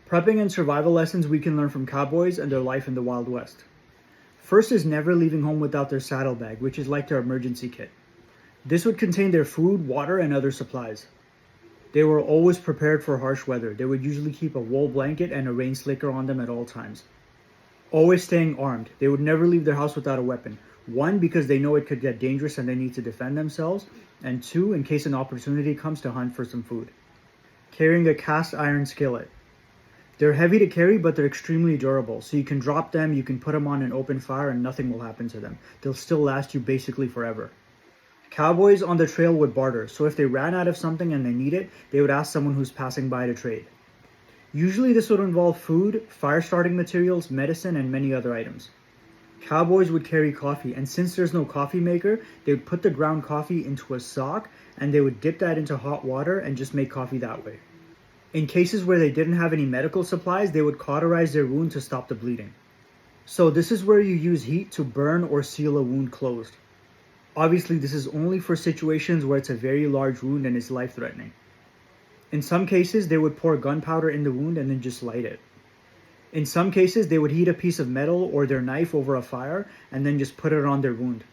Prepping and survival lessons we can learn from cowboys and their life in the Wild West. First is never leaving home without their saddlebag, which is like their emergency kit. This would contain their food, water, and other supplies. They were always prepared for harsh weather. They would usually keep a wool blanket and a rain slicker on them at all times. Always staying armed. They would never leave their house without a weapon. One, because they know it could get dangerous and they need to defend themselves. And two, in case an opportunity comes to hunt for some food. Carrying a cast iron skillet. They're heavy to carry, but they're extremely durable. So you can drop them, you can put them on an open fire, and nothing will happen to them. They'll still last you basically forever. Cowboys on the trail would barter. So if they ran out of something and they need it, they would ask someone who's passing by to trade. Usually this would involve food, fire starting materials, medicine, and many other items. Cowboys would carry coffee, and since there's no coffee maker, they would put the ground coffee into a sock, and they would dip that into hot water and just make coffee that way. In cases where they didn't have any medical supplies, they would cauterize their wound to stop the bleeding. So this is where you use heat to burn or seal a wound closed. Obviously, this is only for situations where it's a very large wound and is life-threatening. In some cases, they would pour gunpowder in the wound and then just light it. In some cases, they would heat a piece of metal or their knife over a fire and then just put it on their wound.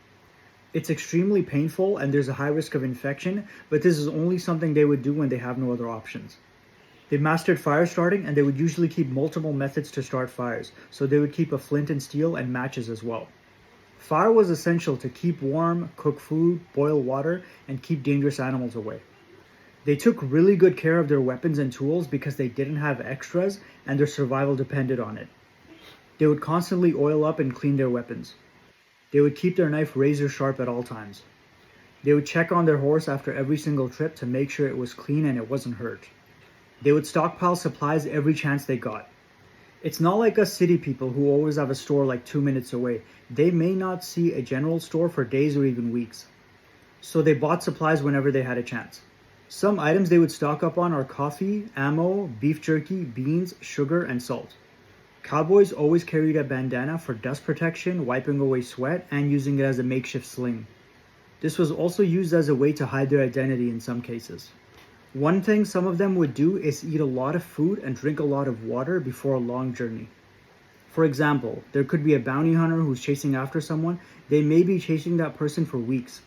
It's extremely painful and there's a high risk of infection, but this is only something they would do when they have no other options. They mastered fire starting, and they would usually keep multiple methods to start fires, so they would keep a flint and steel and matches as well. Fire was essential to keep warm, cook food, boil water, and keep dangerous animals away. They took really good care of their weapons and tools because they didn't have extras and their survival depended on it. They would constantly oil up and clean their weapons. They would keep their knife razor sharp at all times. They would check on their horse after every single trip to make sure it was clean and it wasn't hurt. They would stockpile supplies every chance they got. It's not like us city people who always have a store like 2 minutes away. They may not see a general store for days or even weeks. So they bought supplies whenever they had a chance. Some items they would stock up on are coffee, ammo, beef jerky, beans, sugar, and salt. Cowboys always carried a bandana for dust protection, wiping away sweat, and using it as a makeshift sling. This was also used as a way to hide their identity in some cases. One thing some of them would do is eat a lot of food and drink a lot of water before a long journey. For example, there could be a bounty hunter who's chasing after someone. They may be chasing that person for weeks.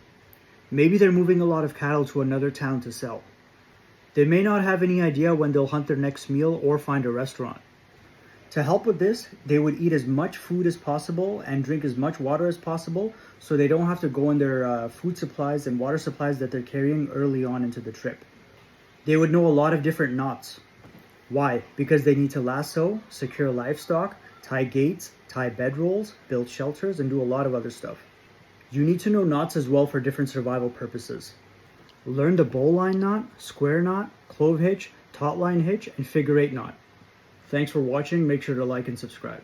Maybe they're moving a lot of cattle to another town to sell. They may not have any idea when they'll hunt their next meal or find a restaurant. To help with this, they would eat as much food as possible and drink as much water as possible so they don't have to go on their food supplies and water supplies that they're carrying early on into the trip. They would know a lot of different knots. Why? Because they need to lasso, secure livestock, tie gates, tie bedrolls, build shelters, and do a lot of other stuff. You need to know knots as well for different survival purposes. Learn the bowline knot, square knot, clove hitch, taut line hitch, and figure eight knot. Thanks for watching. Make sure to like and subscribe.